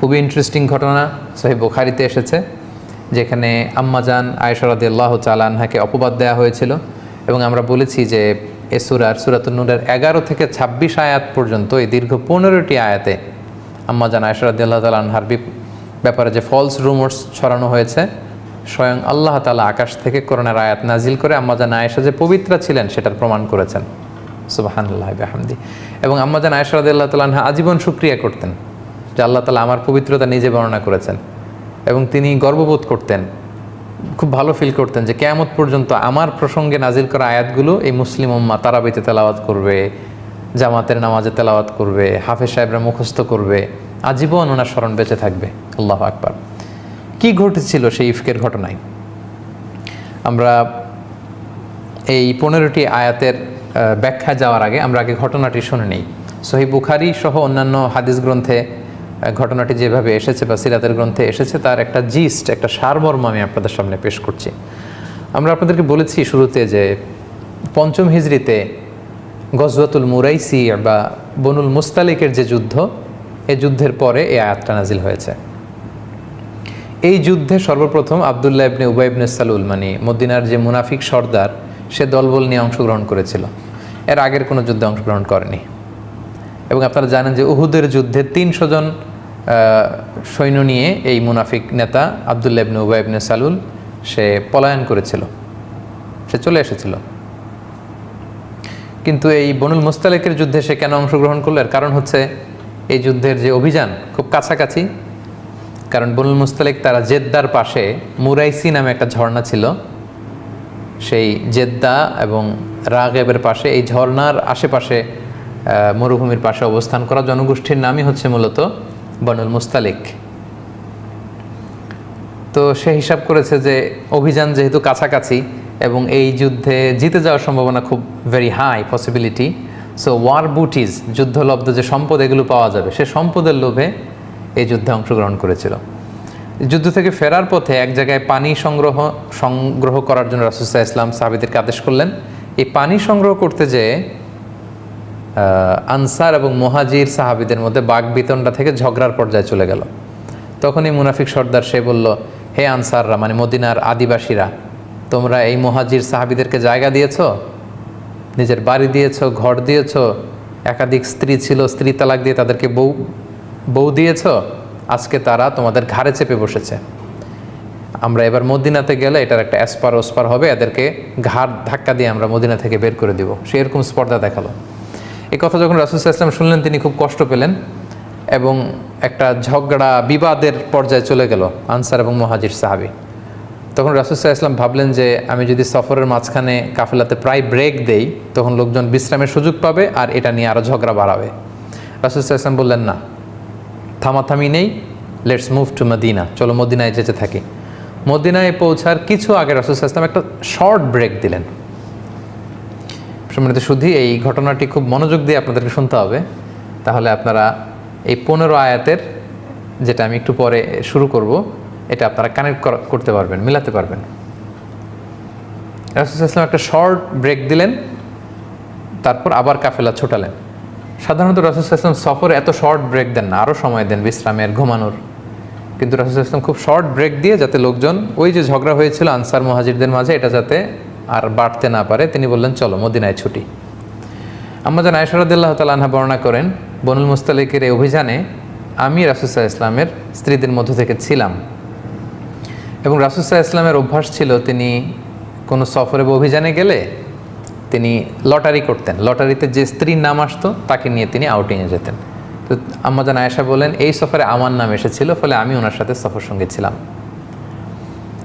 খুবই ইন্টারেস্টিং ঘটনা সহিহ বুখারীতে এসেছে, যেখানে আম্মাজান আয়েশা রাদিয়াল্লাহু তাআলা আনহাকে অপবাদ দেওয়া হয়েছিল। এবং আমরা বলেছি যে এ সূরাতুন নূরের 11 থেকে 26 আয়াত পর্যন্ত এই দীর্ঘ 15টি আয়াতে আম্মাজান আয়েশা রাদিয়াল্লাহু তাআলা আনহার ব্যাপারে যে ফলস রুমার্স ছড়ানো হয়েছে, স্বয়ং আল্লাহ তাআলা আকাশ থেকে কোরআনের আয়াত নাজিল করে আম্মাজান আয়েশা যে পবিত্রা ছিলেন সেটার প্রমাণ করেছেন। সুবহানাল্লাহ বিহামদি। এবং আম্মাজান আয়েশা রাদিয়াল্লাহু তাআলা আনহা আজীবন শুকরিয়া করতেন যে আল্লাহ তাআলা আমার পবিত্রতা নিজে বর্ণনা করেছেন। এবং তিনি গর্ববোধ করতেন, খুব ভালো ফিল করতেন যে কিয়ামত পর্যন্ত আমার প্রসঙ্গে নাজিল করা আয়াতগুলো এই মুসলিম উম্মাহ তারাবিতে তেলাওয়াত করবে, জামাতের নামাজে তেলাওয়াত করবে, হাফেজ সাহেবরা মুখস্থ করবে, আজীবন ওনার স্মরণ বেঁচে থাকবে। আল্লাহু আকবার। কি ঘটেছিল সেই ইফকের ঘটনায়? আমরা এই 15টি আয়াতের ব্যাখ্যা যাওয়ার আগে আমরা আগে ঘটনাটি শুনে নিই। সহিহ বুখারী সহ অন্যান্য হাদিস গ্রন্থে ঘটনাটি যেভাবে এসেছে বা সিরাতের গ্রন্থে এসেছে তার একটা জিস্ট, একটা সারমর্ম আমি আপনাদের সামনে পেশ করছি। আমরা আপনাদেরকে বলেছি শুরুতে যে 5ম হিজরিতে গজওয়াতুল মুরাইসি বা বনুল মুস্তালিকের যে যুদ্ধ, এই যুদ্ধের পরে এই আয়াতটা নাজিল হয়েছে। এই যুদ্ধে সর্বপ্রথম আব্দুল্লাহ ইবনে উবাই ইবনে সালুল, মানে মদিনার যে মুনাফিক সর্দার, সে দলবল নিয়ে অংশগ্রহণ করেছিল। এর আগের কোনো যুদ্ধে অংশগ্রহণ করেনি। এবং আপনারা জানেন যে উহুদের যুদ্ধে 300 জন সৈন্য নিয়ে এই মুনাফিক নেতা আব্দুল্লাহ ইবনে উবাই ইবনে সালুল সে পলায়ন করেছিল, সে চলে এসেছিল। কিন্তু এই বনুল মুস্তালিকের যুদ্ধে সে কেন অংশগ্রহণ করলো? এর কারণ হচ্ছে এই যুদ্ধের যে অভিযান খুব কাছাকাছি। কারণ বনুল মুস্তালিক তারা জেদ্দার পাশে মুরাইসি নামে একটা ঝর্ণা ছিল, সেই জেদ্দা এবং রাগেবের পাশে, এই ঝর্ণার আশেপাশে মরুভূমির পাশে অবস্থান করা জনগোষ্ঠীর নামই হচ্ছে মূলত বনুল মুস্তালিক। তো সে হিসাব করেছে যে অভিযান যেহেতু কাছাকাছি এবং এই যুদ্ধে জিতে যাওয়ার সম্ভাবনা খুব very high possibility, so war booties, যুদ্ধলব্ধ যে সম্পদ এগুলো পাওয়া যাবে, সে সম্পদের লোভে এই যুদ্ধে অংশগ্রহণ করেছিল। যুদ্ধ থেকে ফেরার পথে এক জায়গায় পানি সংগ্রহ করার জন্য রাসূল সাল্লাল্লাহু আলাইহি ওয়াসাল্লাম সাহাবীদেরকে আদেশ করলেন। এই পানি সংগ্রহ করতে যেয়ে আনসার এবং মুহাজির সাহাবীদের মধ্যে বাকবিতণ্ডা থেকে ঝগড়ার পর্যায়ে চলে গেল। তখনই মুনাফিক সর্দার সে বলল, হে আনসাররা, মানে মদিনার আদিবাসীরা, তোমরা এই মুহাজির সাহাবীদেরকে জায়গা দিয়েছো, নিজের বাড়ি দিয়েছো, ঘর দিয়েছো, একাধিক স্ত্রী ছিল, স্ত্রী তালাক দিয়ে তাদেরকে বউ দিয়েছো, আজকে তারা তোমাদের ঘাড়ে চেপে বসেছে। আমরা এবার মদিনাতে গেলে এটার একটা এসপার ওসপার হবে, এদেরকে ঘাড় ধাক্কা দিয়ে আমরা মদিনা থেকে বের করে দিব। সে এরকম স্পর্ধা দেখালো। এই কথা যখন রাসূল সাল্লাল্লাহু আলাইহি ওয়াসাল্লাম শুনলেন, তিনি খুব কষ্ট পেলেন এবং একটা ঝগড়া বিবাদের পর্যায়ে চলে গেল আনসার এবং মুহাজির সাহাবী। তখন রাসূল সাল্লাল্লাহু আলাইহি ওয়াসাল্লাম ভাবলেন যে আমি যদি সফরের মাঝখানে কাফেলাতে প্রায় ব্রেক দেই, তখন লোকজন বিশ্রামের সুযোগ পাবে আর এটা নিয়ে আরও ঝগড়া বাড়াবে। রাসূল সাল্লাল্লাহু আলাইহি ওয়াসাল্লাম বললেন, না, থামাথামি নেই, লেটস মুভ টু মদিনা, চলো মদিনায় যেতে থাকি। মদিনায় পৌঁছার কিছু আগে রাসূল সাল্লাল্লাহু আলাইহি ওয়াসাল্লাম একটা শর্ট ব্রেক দিলেন। সম্মানিত শুধু এই ঘটনাটি খুব মনোযোগ দিয়ে আপনাদেরকে শুনতে হবে, তাহলে আপনারা এই 15 আয়াতের, যেটা আমি একটু পরে শুরু করব, এটা আপনারা কানেক্ট করতে পারবেন, মিলাতে পারবেন। রাসূল সাল্লাল্লাহু আলাইহি ওয়াসাল্লাম একটা শর্ট ব্রেক দিলেন, তারপর আবার কাফেলা ছোটালেন। সাধারণত রাসূল সাল্লাল্লাহু আলাইহি ওয়াসাল্লাম সফরে এত শর্ট ব্রেক দেন না, আরও সময় দেন বিশ্রামের, ঘুমানোর। কিন্তু রাসূল সাল্লাল্লাহু আলাইহি ওয়াসাল্লাম খুব শর্ট ব্রেক দিয়ে, যাতে লোকজন ওই যে ঝগড়া হয়েছিল আনসার মুহাজিরদের মাঝে, এটা যাতে আর বাড়তে না পারে, তিনি বললেন চলো মদিনায় ছুটি। আম্মাজান আয়েশা রাদিয়াল্লাহু তাআলা আনহা বর্ণনা করেন, বনুল মুস্তালিকের এই অভিযানে আমি রাসূল সাল্লাল্লাহু আলাইহি ওয়াসাল্লামের স্ত্রীদের মধ্য থেকে ছিলাম। এবং রাসূল সাল্লাল্লাহু আলাইহি ওয়াসাল্লামের অভ্যাস ছিল, তিনি কোনো সফরে বা অভিযানে গেলে তিনি লটারি করতেন। লটারিতে যে স্ত্রীর নাম আসতো তাকে নিয়ে তিনি আউটিংয়ে যেতেন। তো আম্মাজান আয়েশা বলেন, এই সফরে আমার নাম এসেছিল, ফলে আমি ওনার সাথে সফর সঙ্গে ছিলাম।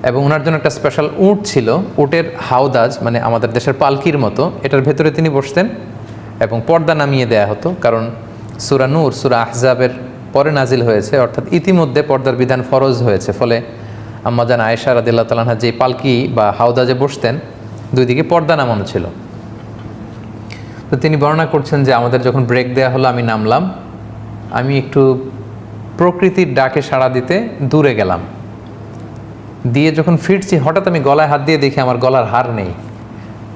এবং ওনার জন্য একটা স্পেশাল উট ছিল, উটের হাওদাজ, মানে আমাদের দেশের পালকির মতো, এটার ভেতরে তিনি বসতেন এবং পর্দা নামিয়ে দেয়া হতো। কারণ সূরা নূর, সূরা আহজাবের পরে নাজিল হয়েছে, অর্থাৎ ইতিমধ্যে পর্দার বিধান ফরজ হয়েছে। ফলে আম্মাজান আয়েশা রাদিয়াল্লাহু তাআলা আনহা যে পালকি বা হাওদাজে বসতেন, দুই দিকে পর্দা নামানো ছিল। তো তিনি বর্ণনা করছেন যে আমাদের যখন ব্রেক দেয়া হলো, আমি নামলাম, আমি একটু প্রকৃতির ডাকে সাড়া দিতে দূরে গেলাম, দিয়ে যখন ফিরছি হঠাৎ আমি গলায় হাত দিয়ে দেখি আমার গলার হার নেই,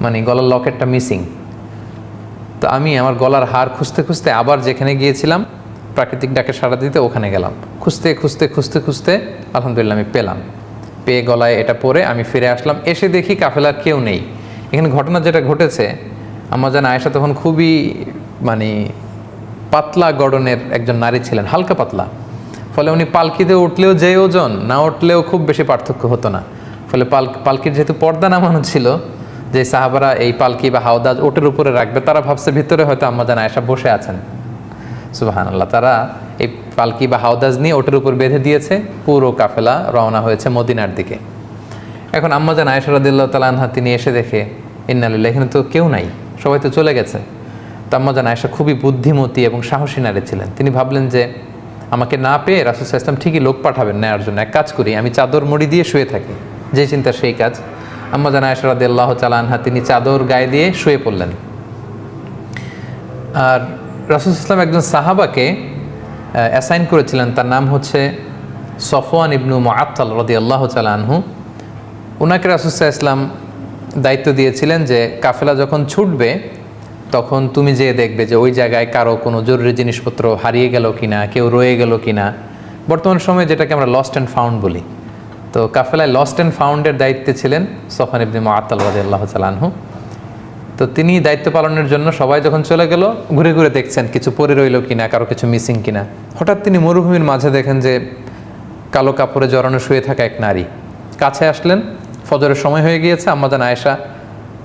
মানে গলার লকেটটা মিসিং। তো আমি আমার গলার হার খুঁজতে খুঁজতে আবার যেখানে গিয়েছিলাম প্রাকৃতিক ডাকে সাড়া দিতে ওখানে গেলাম। খুঁজতে খুঁজতে খুঁজতে খুঁজতে আলহামদুলিল্লাহ আমি পেলাম, পেয়ে গলায় এটা পরে আমি ফিরে আসলাম। এসে দেখি কাফেলার কেউ নেই। এখানে ঘটনা যেটা ঘটেছে, আম্মা জান আয়েশা তখন খুবই মানে পাতলা গড়নের একজন নারী ছিলেন, হালকা পাতলা। ফলে উনি পালকিতে উঠলেও যে ওজন, না উঠলেও খুব বেশি পার্থক্য হতো না। ফলে পালকির যেহেতু পর্দা নামানো ছিল, যে সাহাবারা এই পালকি বা হাওদাজ ওটের উপরে রাখবে, তারা ভাবছে ভিতরে হয়তো আম্মা জান আয়েশা বসে আছেন। সুবহানাল্লাহ। তারা এই পালকি বা হাওদাজ নিয়ে ওটের উপর বেঁধে দিয়েছে। পুরো কাফেলা রওনা হয়েছে মদিনার দিকে। এখন আম্মা জান আয়েশা রাদিয়াল্লাহু তাআলা আনহা তিনি এসে দেখে ইন্না লিল্লাহি, এখানে তো কেউ নাই, সবাই তো চলে গেছে। তো আম্মা জান আয়েশা খুবই বুদ্ধিমতী এবং সাহসী নারী ছিলেন। তিনি ভাবলেন যে আমাকে না পেয়ে রাসূল সাল্লাল্লাহু আলাইহি ওয়াসাল্লাম ঠিকই লোক পাঠাবেন নেওয়ার জন্য। এক কাজ করি, আমি চাদর মুড়ি দিয়ে শুয়ে থাকি। যে চিন্তা সেই কাজ। আম্মা জান আয়েশা রাদিয়াল্লাহু তাআলা আনহা তিনি চাদর গায়ে দিয়ে শুয়ে পড়লেন। আর রাসূল সাল্লাল্লাহু আলাইহি ওয়াসাল্লাম একজন সাহাবাকে অ্যাসাইন করেছিলেন, তার নাম হচ্ছে সফওয়ান ইবনু মুআত্তাল রাদিয়াল্লাহু তাআলা আনহু। ওনাকে রাসূল সাল্লাল্লাহু আলাইহি ওয়াসাল্লাম দায়িত্ব দিয়েছিলেন যে কাফেলা যখন ছুটবে তখন তুমি যেয়ে দেখবে যে ওই জায়গায় কারো কোনো জরুরি জিনিসপত্র হারিয়ে গেল কিনা, কেউ রয়ে গেল কিনা। বর্তমান সময়ে যেটাকে আমরা লস্ট অ্যান্ড ফাউন্ড বলি। তো কাফেলায় লস্ট অ্যান্ড ফাউন্ডের দায়িত্বে ছিলেন সফওয়ান ইবনে মুআত্তাল রাদিয়াল্লাহু তাআলা আনহু। তো তিনি দায়িত্ব পালনের জন্য সবাই যখন চলে গেল, ঘুরে ঘুরে দেখছেন কিছু পড়ে রইল কিনা, কারো কিছু মিসিং কিনা। হঠাৎ তিনি মরুভূমির মাঝে দেখেন যে কালো কাপড়ে জড়ানো শুয়ে থাকা এক নারী। কাছে আসলেন, ফজরের সময় হয়ে গিয়েছে। আম্মা জান আয়েশা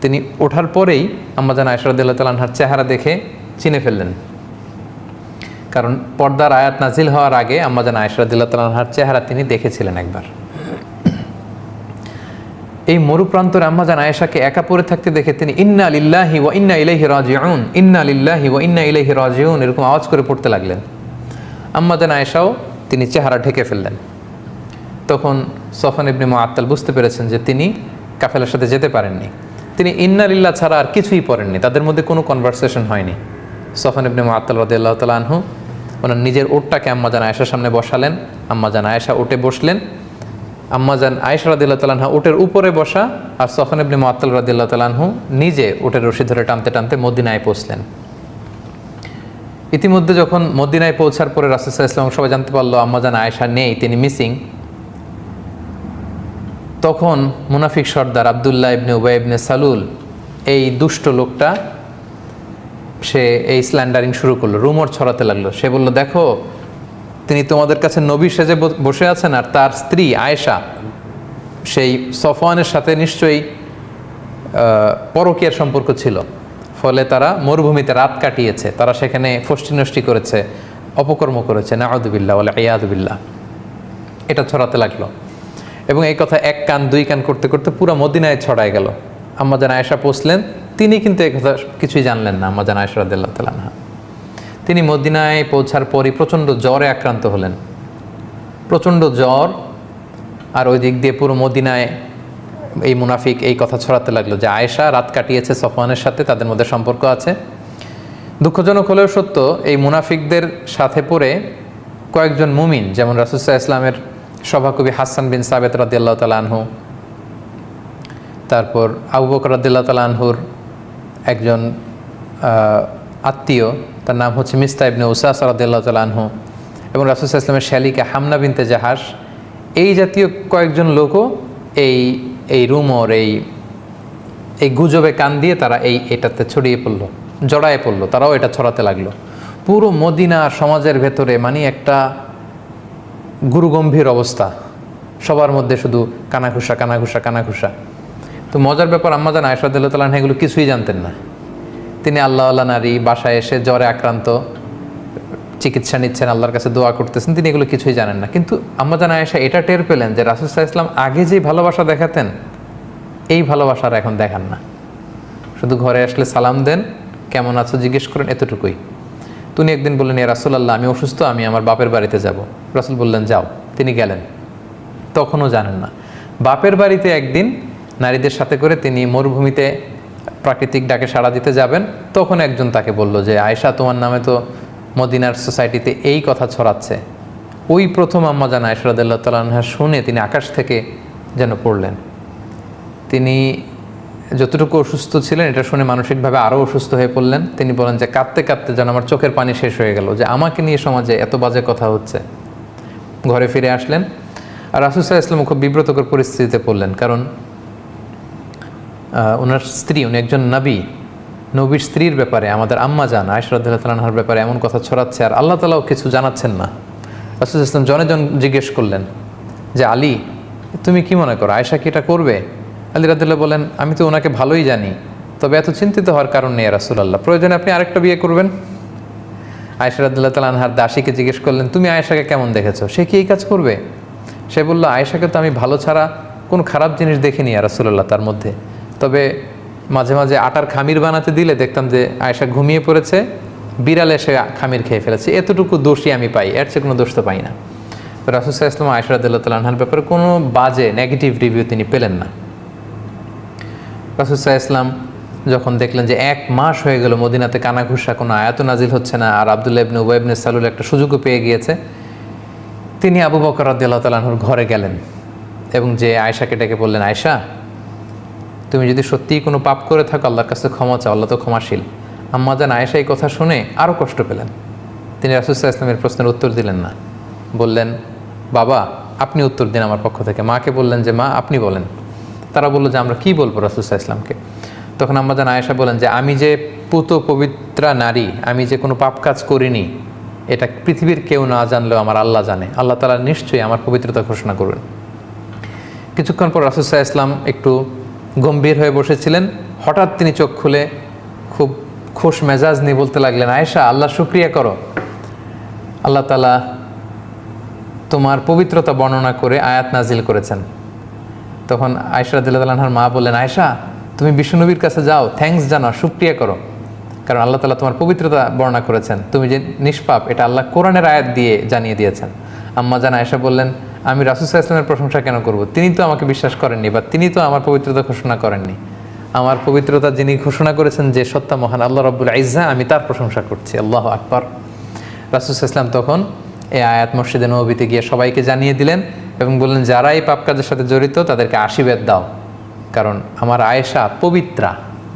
তিনি ওঠার পরেই আম্মা জান আয়েশা রাদিয়াল্লাহু তাআলা আনহার চেহারা দেখে চিনে ফেললেন। কারণ পর্দার আয়াত নাজিল হওয়ার আগে আম্মা জান আয়েশা রাদিয়াল্লাহু তাআলা আনহার চেহারা তিনি দেখেছিলেন একবার। এই মরুপ্রান্তরে আম্মা জান আয়েশাকে একা পড়ে থাকতে দেখে তিনি ইন্না লিল্লাহি ওয়া ইন্না ইলাইহি রাজিউন, ইন্না লিল্লাহি ওয়া ইন্না ইলাইহি রাজিউন এরকম আওয়াজ করে পড়তে লাগলেন। আম্মা জান আয়েশাও তিনি চেহারা ঢেকে ফেললেন। তখন সফওয়ান ইবনে মুআত্তাল বুঝতে পেরেছেন যে তিনি কাফেলার সাথে যেতে পারেননি। তিনি ইন্না লিল্লাহ ছাড়া আর কিছুই পড়েননি, তাদের মধ্যে কোনো কনভারসেশন হয়নি। সফওয়ান ইবনে মুআত্তাল রাদিয়াল্লাহু তাআলা আনহু ওনার নিজের ওটটাকে আম্মা জান আয়েশার সামনে বসালেন। আম্মা জান আয়েশা উঠে বসলেন। আম্মা জান আয়েশা রাদিয়াল্লাহু তাআলা আনহা উটের উপরে বসা, আর সফওয়ান ইবনে মুআত্তাল রাদিয়াল্লাহু তাআলা আনহু নিজে উটের রশি ধরে টানতে টানতে মদিনায় পৌঁছলেন। ইতিমধ্যে যখন মদিনায় পৌঁছার পরে রাসূল সাল্লাল্লাহু আলাইহি ওয়াসাল্লাম সবাই জানতে পারলো আম্মা জান আয়েশা নেই, তিনি মিসিং। তখন মুনাফিক সর্দার আব্দুল্লাহ ইবনে উবাই ইবনে সালুল, এই দুষ্ট লোকটা, সে এই স্ল্যান্ডারিং শুরু করলো, রুমর ছড়াতে লাগলো। সে বলল, দেখো তিনি তোমাদের কাছে নবী সেজে বসে আছেন, আর তার স্ত্রী আয়েশা সেই সফওয়ানের সাথে নিশ্চয়ই পরকীয়ার সম্পর্ক ছিল। ফলে তারা মরুভূমিতে রাত কাটিয়েছে, তারা সেখানে ফষ্টি নষ্টি করেছে, অপকর্ম করেছে, নাউযুবিল্লাহ ওয়াল ইয়াযু বিল্লাহ। এটা ছড়াতে লাগলো এবং এই কথা এক কান দুই কান করতে করতে পুরো মদিনায় ছড়ায় গেল। আম্মা জান আয়েশা পৌঁছলেন, তিনি কিন্তু এই কথা কিছুই জানলেন না। আম্মা জান আয়েশা রাদিয়াল্লাহু তাআলা আনহা তিনি মদিনায় পৌঁছার পরই প্রচণ্ড জ্বরে আক্রান্ত হলেন, প্রচণ্ড জ্বর। আর ওই দিক দিয়ে পুরো মদিনায় এই মুনাফিক এই কথা ছড়াতে লাগলো যে আয়েশা রাত কাটিয়েছে সফওয়ানের সাথে, তাদের মধ্যে সম্পর্ক আছে। দুঃখজনক হলেও সত্য, এই মুনাফিকদের সাথে পড়ে কয়েকজন মুমিন, যেমন রাসূল সাল্লাল্লাহু আলাইহি ওয়াসাল্লামের সভাকবি হাসান বিন সাবিত রাদিয়াল্লাহু তাআলা আনহু, তারপর আবু বকর রাদিয়াল্লাহু তাআলা আনহুর একজন আত্মীয়, তার নাম হচ্ছে মিস্তাহ ইবনে উসাস রাদিয়াল্লাহু তাআলা আনহু, এবং রাসূল সাল্লাল্লাহু আলাইহি ওয়াসাল্লামের শালিকা হামনা বিনতে জাহাশ, এই জাতীয় কয়েকজন লোকও এই রুমর, এই গুজবে কান দিয়ে তারা এটাতে ছড়িয়ে পড়লো, জড়ায় পড়লো, তারাও এটা ছড়াতে লাগলো পুরো মদিনার সমাজের ভেতরে। মানে একটা গুরুগম্ভীর অবস্থা, সবার মধ্যে শুধু কানাঘুষা কানাঘুষা কানাঘুষা। তো মজার ব্যাপার, আম্মা জান আয়েশা রাদিয়াল্লাহু তাআলা আনহা এগুলো কিছুই জানতেন না। তিনি আল্লাহওয়ালা নারী, বাসায় এসে জ্বরে আক্রান্ত, চিকিৎসা নিচ্ছেন, আল্লাহর কাছে দোয়া করতেছেন, তিনি এগুলো কিছুই জানেন না। কিন্তু আম্মা জান আয়েশা এটা টের পেলেন যে রাসূল সাল্লাল্লাহু আলাইহি ওয়াসাল্লাম আগে যে ভালোবাসা দেখাতেন, এই ভালোবাসার এখন দেখান না। শুধু ঘরে আসলে সালাম দেন, কেমন আছো জিজ্ঞেস করেন, এতটুকুই। তিনি একদিন বললেন, ইয়া রাসূলুল্লাহ, আমি অসুস্থ, আমি আমার বাপের বাড়িতে যাব। রাসূল বললেন, যাও। তিনি গেলেন, তখনও জানেন না। বাপের বাড়িতে একদিন নারীদের সাথে করে তিনি মরুভূমিতে প্রাকৃতিক ডাকে সাড়া দিতে যাবেন। তখন একজন তাকে বলল যে আয়েশা, তোমার নামে তো মদিনার সোসাইটিতে এই কথা ছড়াচ্ছে। ওই প্রথম আম্মা জান আয়েশা রাদিয়াল্লাহু তাআলা আনহা শুনে তিনি আকাশ থেকে যেন পড়লেন। তিনি যতটুকু অসুস্থ ছিলেন এটা শুনে মানসিকভাবে আরও অসুস্থ হয়ে পড়লেন। তিনি বলেন যে কাঁদতে কাঁদতে যেন আমার চোখের পানি শেষ হয়ে গেল, যে আমাকে নিয়ে সমাজে এত বাজে কথা হচ্ছে। ঘরে ফিরে আসলেন, আর রাসূল সাল্লাল্লাহু আলাইহি ওয়াসাল্লাম খুব বিব্রতকর পরিস্থিতিতে পড়লেন, কারণ ওনার স্ত্রী, উনি একজন নবীর স্ত্রীর ব্যাপারে, আমাদের আম্মা জান আয়েশা রাদিয়াল্লাহু তাআলা আনহার ব্যাপারে এমন কথা ছড়াচ্ছে, আর আল্লাহ তাআলাও কিছু জানাচ্ছেন না। রাসূল সাল্লাল্লাহু আলাইহি ওয়াসাল্লাম জনে জন জিজ্ঞেস করলেন যে আলী, তুমি কি মনে করো, আয়েশা কি এটা করবে? আলী রাদিয়াল্লাহু বলেন, আমি তো ওনাকে ভালোই জানি, তবে এত চিন্তিত হওয়ার কারণ নেই রাসূলুল্লাহ, প্রয়োজনে আপনি আরেকটা বিয়ে করবেন। আয়েশা রাদিয়াল্লাহু তাআলা আনহার দাসীকে জিজ্ঞেস করলেন, তুমি আয়েশাকে কেমন দেখেছো, সে কি এই কাজ করবে? সে বলল, আয়েশাকে তো আমি ভালো ছাড়া কোনো খারাপ জিনিস দেখিনি রাসূলুল্লাহ তার মধ্যে, তবে মাঝে মাঝে আটার খামির বানাতে দিলে দেখতাম যে আয়েশা ঘুমিয়ে পড়েছে, বিড়াল এসে খামির খেয়ে ফেলেছে, এতটুকু দোষই আমি পাই, এর চেয়ে কোনো দোষ তো পাই না। তো রাসূল সাল্লাল্লাহু আলাইহি ওয়াসাল্লাম আয়েশা রাদিয়াল্লাহু তাআলা আনহার ব্যাপারে কোনো বাজে নেগেটিভ রিভিউ তিনি পেলেন না। রাসূল সাল্লাল্লাহু আলাইহি ওয়াসাল্লাম যখন দেখলেন যে 1 মাস হয়ে গেল মদিনাতে কানাঘুষা, কোনো আয়াত নাজিল হচ্ছে না, আর আব্দুল্লাহ ইবনে উবাই ইবনে সালুল একটা সুযোগও পেয়ে গিয়েছে, তিনি আবু বকর রাদিয়াল্লাহু তাআলা আনহুর ঘরে গেলেন এবং যে আয়েশাকে ডেকে বললেন, আয়েশা, তুমি যদি সত্যিই কোনো পাপ করে থাকো আল্লাহর কাছে ক্ষমা চাও, আল্লাহ তো ক্ষমাশীল। আম্মা জান আয়েশা এই কথা শুনে আরও কষ্ট পেলেন। তিনি রাসূল সাল্লাল্লাহু আলাইহি ওয়াসাল্লামের প্রশ্নের উত্তর দিলেন না, বললেন, বাবা আপনি উত্তর দিন আমার পক্ষ থেকে। মাকে বললেন যে মা আপনি বলেন। তারা বললো যে আমরা কি বলবো রাসূল সাল্লাল্লাহু আলাইহি ওয়াসাল্লামকে? তখন আম্মা জান আয়েশা বলেন যে আমি যে পুত পবিত্রা নারী, আমি যে কোনো পাপ কাজ করিনি, এটা পৃথিবীর কেউ না জানলেও আমার আল্লাহ জানে, আল্লাহ তাআলা নিশ্চয়ই আমার পবিত্রতা ঘোষণা করবেন। কিছুক্ষণ পর রাসূল সাল্লাল্লাহু আলাইহি ওয়াসাল্লাম একটু গম্ভীর হয়ে বসেছিলেন, হঠাৎ তিনি চোখ খুলে খুব খোশ মেজাজ নিয়ে বলতে লাগলেন, আয়েশা আল্লাহ শুকরিয়া করো, আল্লাহ তাআলা তোমার পবিত্রতা বর্ণনা করে আয়াত নাজিল করেছেন। তখন আয়েশা রাদিয়াল্লাহু তাআলা আনহার মা বললেন, আয়েশা তুমি বিশ্বনবীর কাছে যাও, থ্যাঙ্কস জানাও, শুকরিয়া করো, কারণ আল্লাহ তাআলা তোমার পবিত্রতা বর্ণনা করেছেন, তুমি যে নিষ্পাপ এটা আল্লাহ কোরআনের আয়াত দিয়ে জানিয়ে দিয়েছেন। আম্মা জান আয়েশা বললেন, আমি রাসূল সাল্লাল্লাহু আলাইহি ওয়াসাল্লামের প্রশংসা কেন করব? তিনি তো আমাকে বিশ্বাস করেননি, বা তিনি তো আমার পবিত্রতা ঘোষণা করেননি। আমার পবিত্রতা যিনি ঘোষণা করেছেন যে সত্তা মহান আল্লাহ রাব্বুল ইজ্জা, আমি তার প্রশংসা করছি। আল্লাহু আকবার। রাসূল সাল্লাল্লাহু আলাইহি ওয়াসাল্লাম তখন এই আয়াত মসজিদে নববীতে গিয়ে সবাইকে জানিয়ে দিলেন এবং বললেন, যারা এই পাপ কাজের সাথে জড়িত তাদেরকে আশীর্বাদ দাও, কারণ আমার আয়েশা পবিত্রা,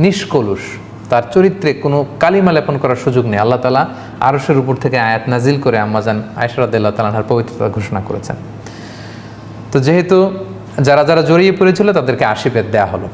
নিষ্কলুষ, তার চরিত্রে কোনো কালিমা লেপন করার সুযোগ নেই। আল্লাহ তাআলা আরশের উপর থেকে আয়াত নাজিল করে আম্মাজান আয়েশা রাদিয়াল্লাহু তাআলা আনহার পবিত্রতা ঘোষণা করেছেন। তো যেহেতু যারা জড়িয়ে পড়েছিল তাদেরকে আশীর্বাদ দেওয়া হলো।